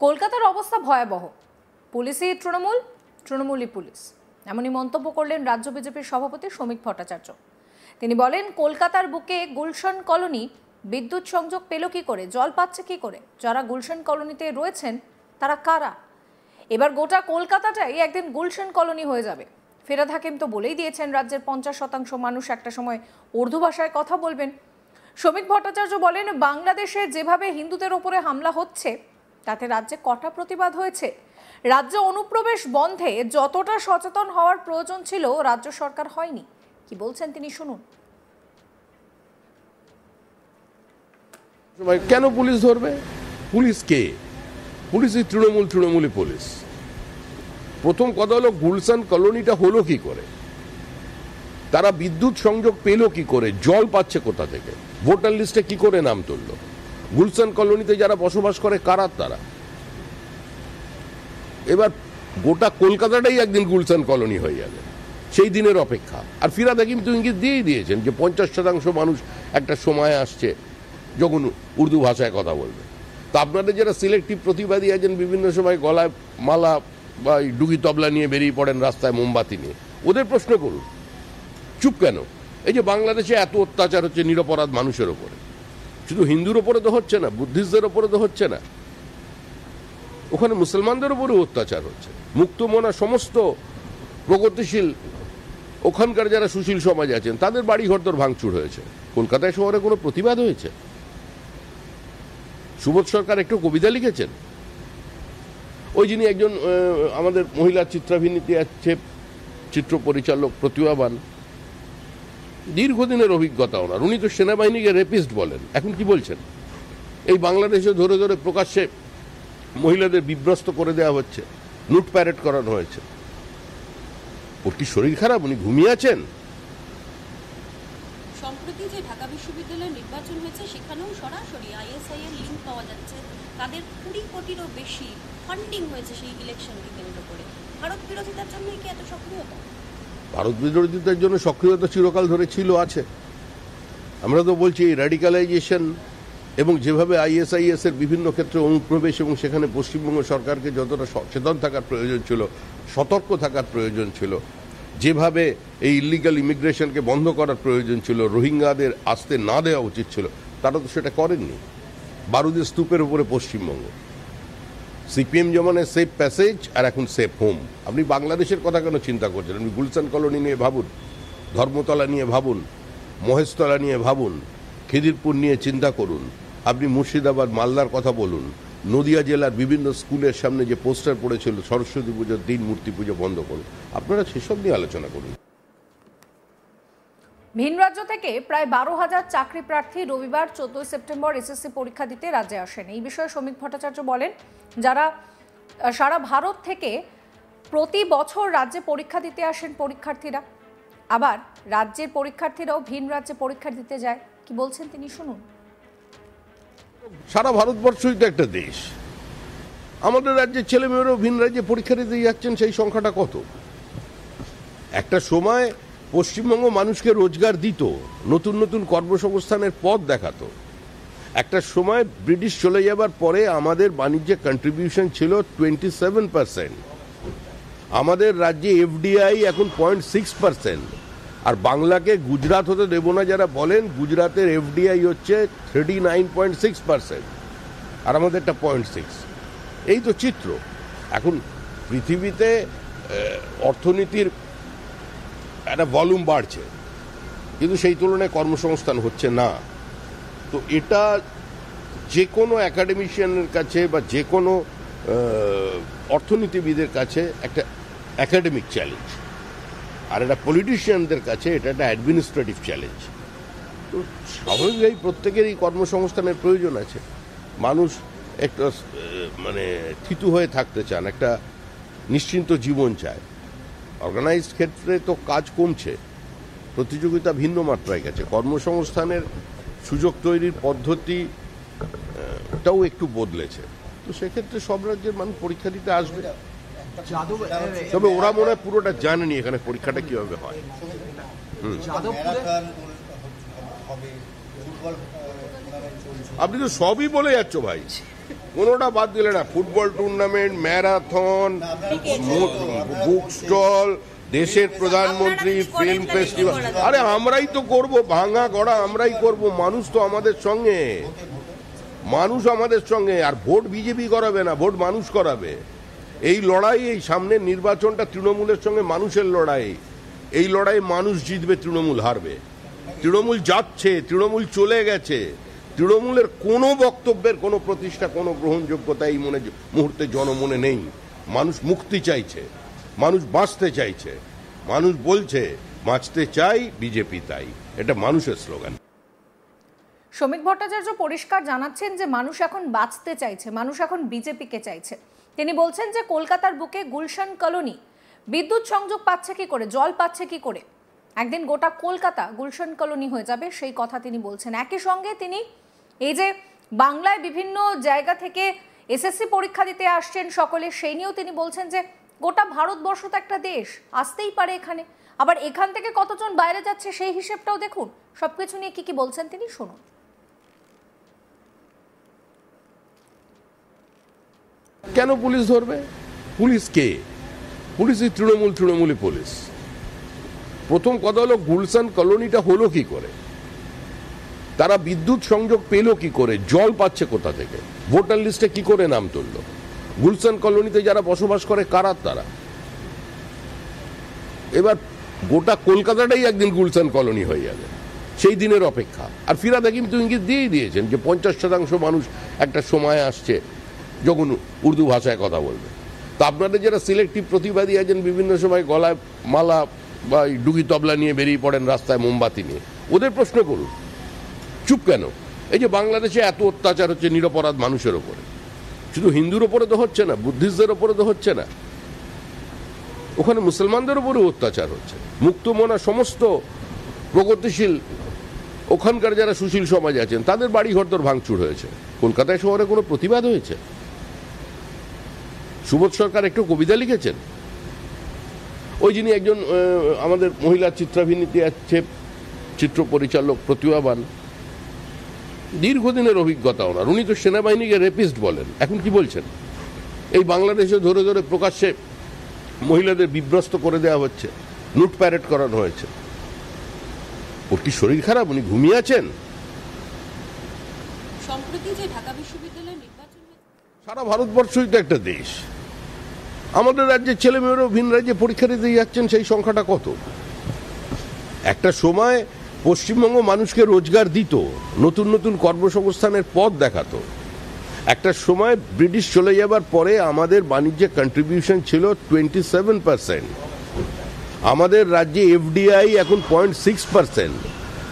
কলকাতার অবস্থা ভয়াবহ, পুলিশই তৃণমূল, তৃণমূলই পুলিশ, এমনই মন্তব্য করলেন রাজ্য বিজেপির সভাপতি শ্রমিক ভট্টাচার্য। তিনি বলেন, কলকাতার বুকে গুলশান কলোনি বিদ্যুৎ সংযোগ পেল কি করে, জল পাচ্ছে কি করে, যারা গুলশান কলোনিতে রয়েছেন তারা কারা? এবার গোটা কলকাতাটাই একদিন গুলশান কলোনি হয়ে যাবে। ফিরহাদ হাকিম তো বলেই দিয়েছেন, রাজ্যের 50% মানুষ একটা সময় উর্দু ভাষায় কথা বলবেন। শ্রমিক ভট্টাচার্য বলেন, বাংলাদেশে যেভাবে হিন্দুদের ওপরে হামলা হচ্ছে তাতে রাজ্যে কটা প্রতিবাদ হয়েছে। রাজ্য অনুপ্রবেশ বন্ধে যতটা সচেতন হওয়ার প্রয়োজন ছিল রাজ্য সরকার হয়নি। কি বলছেন তিনি শুনুন। কেন পুলিশ ধরবে? পুলিশ কে? পুলিশই তৃণমূল, তৃণমূলই পুলিশ। প্রথম কথা হলো, গুলশান কলোনিটা হলো কি করে, তারা বিদ্যুৎ সংযোগ পেল কি করে, জল পাচ্ছে কোথা থেকে, ভোটার লিস্টে কি করে নাম তুলল, গুলশান কলোনিতে যারা বসবাস করে কারা তারা? এবার গোটা কলকাতাটাই একদিন গুলশান কলোনি হয়ে যাবে, সেই দিনের অপেক্ষা। আর ফিরহাদ হাকিম তো ইঙ্গিত দিয়েই দিয়েছেন যে 50% মানুষ একটা সময় আসছে যখন উর্দু ভাষায় কথা বলবে। তো আপনাদের যারা সিলেক্টিভ প্রতিবাদী আছেন, বিভিন্ন সময় গলায় মালা বা ডুগি তবলা নিয়ে বেরিয়ে পড়েন রাস্তায় মোমবাতি নিয়ে, ওদের প্রশ্ন করুন চুপ কেন? এই যে বাংলাদেশে এত অত্যাচার হচ্ছে নিরপরাধ মানুষের ওপরে, শুধু হিন্দুর ওপরে তো হচ্ছে না, বুদ্ধিস্টদের ওপরে তো হচ্ছে না, ওখানে মুসলমানদের উপরেও অত্যাচার হচ্ছে। মুক্তমনা সমস্ত প্রগতিশীল ওখানকার যারা সুশীল সমাজ আছেন তাদের বাড়ি ঘরদর ভাঙচুর হয়েছে। কলকাতায় শহরে কোনো প্রতিবাদ হয়েছে? সুবোধ সরকার একটু কবিতা লিখেছেন? ওই যিনি একজন আমাদের মহিলা চিত্রাভিনীতি আছে, চিত্র পরিচালক, প্রতিভাবান, দীর্ঘদিনের অভিজ্ঞতা ওনার, উনি তো সেনাবাহিনীকে রেপিস্ট বলেন। এখন কি বলছেন? এই বাংলাদেশে ধরে ধরে প্রকাশ্যে মহিলাদের বিভ্রস্ত করে দেওয়া হচ্ছে, লুট প্যারেড করানো হয়েছে। ওর কি শরীর খারাপ? উনি ঘুমিয়ে আছেন? সম্প্রতি যে ঢাকা বিশ্ববিদ্যালয়ের নির্বাচন হয়েছে সেখানেও সরাসরি আইএসআই এর লিঙ্ক পাওয়া যাচ্ছে। তাদের 20 কোটিরও বেশি ফান্ডিং হয়েছে সেই ইলেকশনকে কেন্দ্র করে। ভারত বিরোধিতার জন্য কি এত সক্রিয়তা? ভারত বিরোধিতার জন্য সক্রিয়তা চিরকাল ধরে ছিল, আছে। আমরা তো বলছি এই র্যাডিকালাইজেশন এবং যেভাবে আইএসআইএস এর বিভিন্ন ক্ষেত্রে অনুপ্রবেশ এবং সেখানে পশ্চিমবঙ্গ সরকারকে যতটা সচেতন থাকার প্রয়োজন ছিল, সতর্ক থাকার প্রয়োজন ছিল, যেভাবে এই ইলিগাল ইমিগ্রেশনকে বন্ধ করার প্রয়োজন ছিল, রোহিঙ্গাদের আসতে না দেওয়া উচিত ছিল, তারা তো সেটা করেননি। বারুদের স্তূপের উপরে পশ্চিমবঙ্গ, সিপিএম জমানে সেফ প্যাসেজ আর এখন সেফ হোম। আপনি বাংলাদেশের কথা কেন চিন্তা করছেন? আপনি গুলশান কলোনি নিয়ে ভাবুন, ধর্মতলা নিয়ে ভাবুন, মহেশতলা নিয়ে ভাবুন, খিদিরপুর নিয়ে চিন্তা করুন, আপনি মুর্শিদাবাদ মালদার কথা বলুন, নদিয়া জেলার বিভিন্ন স্কুলের সামনে যে পোস্টার পড়েছিল সরস্বতী পুজোর দিন মূর্তি পুজো বন্ধ করুন, আপনারা সেসব নিয়ে আলোচনা করুন। ভিন রাজ্য থেকে প্রায় 12,000 চাকরি প্রার্থী রবিবার 14 সেপ্টেম্বর এসএসসি পরীক্ষা দিতে রাজ্যে আসেন। এই বিষয়ে শ্রমিক ভট্টাচার্য বলেন, যারা সারা ভারত থেকে প্রতি বছর রাজ্যে পরীক্ষা দিতে আসেন পরীক্ষার্থীরা, আবার রাজ্যের পরীক্ষার্থীরাও ভিন রাজ্যে পরীক্ষা দিতে যায়। কি বলছেন তিনি শুনুন। সারা ভারতবর্ষই তো একটা দেশ, আমাদের রাজ্যের ছেলেমেয়েরাও ভিন রাজ্যে পরীক্ষা দিতে যাচ্ছেন। সেই সংখ্যাটা কত? একটা সময় পশ্চিমবঙ্গ মানুষকে রোজগার দিত, নতুন নতুন কর্মসংস্থানের পথ দেখাতো। একটা সময় ব্রিটিশ চলে যাবার পরে আমাদের বাণিজ্যে কন্ট্রিবিউশন ছিল 27%। আমাদের রাজ্যে এফডিআই এখন 0.6%। আর বাংলাকে গুজরাট হতে দেব না যারা বলেন, গুজরাটের এফডিআই হচ্ছে 39.6% আর আমাদেরটা 0.6। এই তো চিত্র। এখন পৃথিবীতে অর্থনীতির একটা ভলিউম বাড়ছে, কিন্তু সেই তুলনায় কর্মসংস্থান হচ্ছে না। তো এটা যে কোনো একাডেমিশিয়ানের কাছে বা যে কোনো অর্থনীতিবিদের কাছে একটা একাডেমিক চ্যালেঞ্জ, আর এটা পলিটিশিয়ানদের কাছে এটা একটা অ্যাডমিনিস্ট্রেটিভ চ্যালেঞ্জ। তো স্বাভাবিকভাবেই প্রত্যেকেরই কর্মসংস্থানের প্রয়োজন আছে। মানুষ একটা মানে থিতু হয়ে থাকতে চান, একটা নিশ্চিন্ত জীবন চায়। অর্গানাইজড ক্ষেত্রে তো কাজ কমছে, প্রতিযোগিতা ভিন্ন মাত্রায় গেছে, কর্মসংস্থানের সুযোগ তৈরির পদ্ধতিটাও একটু বদলেছে। তো সেক্ষেত্রে সব রাজ্যের মানুষ পরীক্ষা দিতে আসবে, তবে ওরা মনে হয় পুরোটা জানেনি এখানে পরীক্ষাটা কিভাবে হয়। আপনি তো সবই বলে যাচ্ছ ভাই। কোনোটা বাদ দিলে না। Football tournament, marathon, book stall, দেশের প্রধানমন্ত্রী, ফিল্ম ফেস্টিভ্যাল, আরে আমরাই তো করব, ভাঙা গড়া আমরাই করব। মানুষ তো আমাদের সঙ্গে, মানুষ আমাদের সঙ্গে। আর ভোট বিজেপি করাবে না, ভোট মানুষ করাবে। এই লড়াই, এই সামনের নির্বাচনটা তৃণমূলের সঙ্গে মানুষের লড়াই। এই লড়াই মানুষ জিতবে, তৃণমূল হারবে। তৃণমূল যাচ্ছে, তৃণমূল চলে গেছে। তৃণমূলের কোনো বক্তব্যের কোনো প্রতিষ্ঠা, কোনো গ্রহণযোগ্যতা এই মুহূর্তে জনমনে নেই। মানুষ মুক্তি চাইছে, মানুষ বাঁচতে চাইছে। মানুষ বলছে বাঁচতে চাই, বিজেপি তাই। এটা মানুষের স্লোগান। শ্রমিক ভট্টাচার্য পরিষ্কার জানাচ্ছেন যে মানুষ এখন বাঁচতে চাইছে, মানুষ এখন বিজেপিকে চাইছে। তিনি বলছেন যে কলকাতার বুকে গুলশান কলোনি বিদ্যুৎ সংযোগ পাচ্ছে কি করে, জল পাচ্ছে কি করে, একদিন গোটা কলকাতা গুলশান কলোনি হয়ে যাবে, সেই কথা তিনি বলছেন। একই সঙ্গে তিনি এই যে বাংলায় বিভিন্ন জায়গা থেকে এসএসসি পরীক্ষা দিতে আসছেন সকলে, সেই নিয়েও তিনি বলছেন যে গোটা ভারতবর্ষ তো একটা দেশ, আসতেই পারে এখানে, আবার এখান থেকে কতজন বাইরে যাচ্ছে সেই হিসেবটাও দেখুন। সবকিছু নিয়ে কি বলছেন তিনি, শুনুন। কেন পুলিশ ধরবে? পুলিশ কে? পুলিশই তৃণমূল, তৃণমূলী পুলিশ। প্রথম কথা হলো গুলশান কলোনিটা হলো কি করে, তারা বিদ্যুৎ সংযোগ পেল কি করে, জল পাচ্ছে কোথা থেকে, ভোটার লিস্টে কি করে নাম তুললো, গুলশান কলোনিতে যারা বসবাস করে কারা তারা। এবার গোটা কলকাতাটাই একদিন গুলশান কলোনি হয়ে যাবে, সেই দিনের অপেক্ষা। আর ফিরাদা কিন্তু ইঙ্গিত দিয়েই দিয়েছেন যে 50% মানুষ একটা সময় আসছে যখন উর্দু ভাষায় কথা বলবে। তা আপনাদের যারা সিলেক্টিভ প্রতিবাদী আছেন, বিভিন্ন সময় গলায় মালা বা ডুগি তবলা নিয়ে বেরিয়ে পড়েন রাস্তায় মোমবাতি নিয়ে, ওদের প্রশ্ন করুন চুপ কেন? এই যে বাংলাদেশে এত অত্যাচার হচ্ছে নিরপরাধ মানুষের ওপরে, শুধু হিন্দুর ওপরে তো হচ্ছে না, বুদ্ধিস্টদের ওপরে তো হচ্ছে না, ওখানে মুসলমানদের উপরেও অত্যাচার হচ্ছে। মুক্তমনা সমস্ত প্রগতিশীল ওখানকার যারা সুশীল সমাজ আছেন তাদের বাড়ি ঘর তোর ভাঙচুর হয়েছে। কলকাতায় শহরে কোনো প্রতিবাদ হয়েছে? সুবোধ সরকার একটু কবিতা লিখেছেন? ওই যিনি একজন আমাদের মহিলা চিত্রাভিনীতি আছে, চিত্র পরিচালক, প্রতিভাবান, দীর্ঘদিনের অভিজ্ঞতা ওনার, উনি তো সেনাবাহিনীকে রেপিস্ট বলেন। এখন কি বলছেন? এই বাংলাদেশে ধরে ধরে প্রকাশ্যে মহিলাদের বিভ্রস্ত করে দেওয়া হচ্ছে, লুট প্যারেড করানো হয়েছে। ওর কি শরীর খারাপ? উনি ঘুমিয়ে আছেন? সম্প্রতি যে ঢাকা বিশ্ববিদ্যালয়ের নির্বাচন, সারা ভারতবর্ষই তো একটা দেশ। আমাদের রাজ্যের ছেলেমেয়েরাও ভিন রাজ্যে পরীক্ষা দিতে যাচ্ছেন, সেই সংখ্যাটা কত? একটা সময় পশ্চিমবঙ্গ মানুষকে রোজগার দিত, নতুন নতুন কর্মসংস্থানের পথ দেখাতো। একটা সময় ব্রিটিশ চলে যাবার পরে আমাদের বাণিজ্যে কন্ট্রিবিউশন ছিল 27%। আমাদের রাজ্যে এফডিআই এখন 0.6%।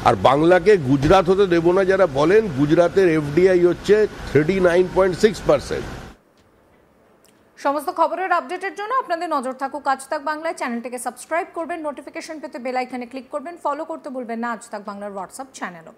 আর বাংলাকে গুজরাট হতে দেব না যারা বলেন, গুজরাটের এফডিআই হচ্ছে 39.6%। সমস্ত খবরের আপডেটের জন্য আপনাদের নজর থাকুক আজ তাক বাংলায়। চ্যানেলটিকে সাবস্ক্রাইব করবেন, নোটিফিকেশন পেতে বেল আইকনে ক্লিক করবেন, ফলো করতে ভুলবেন না আজ তাক বাংলার হোয়াটসঅ্যাপ চ্যানেলও।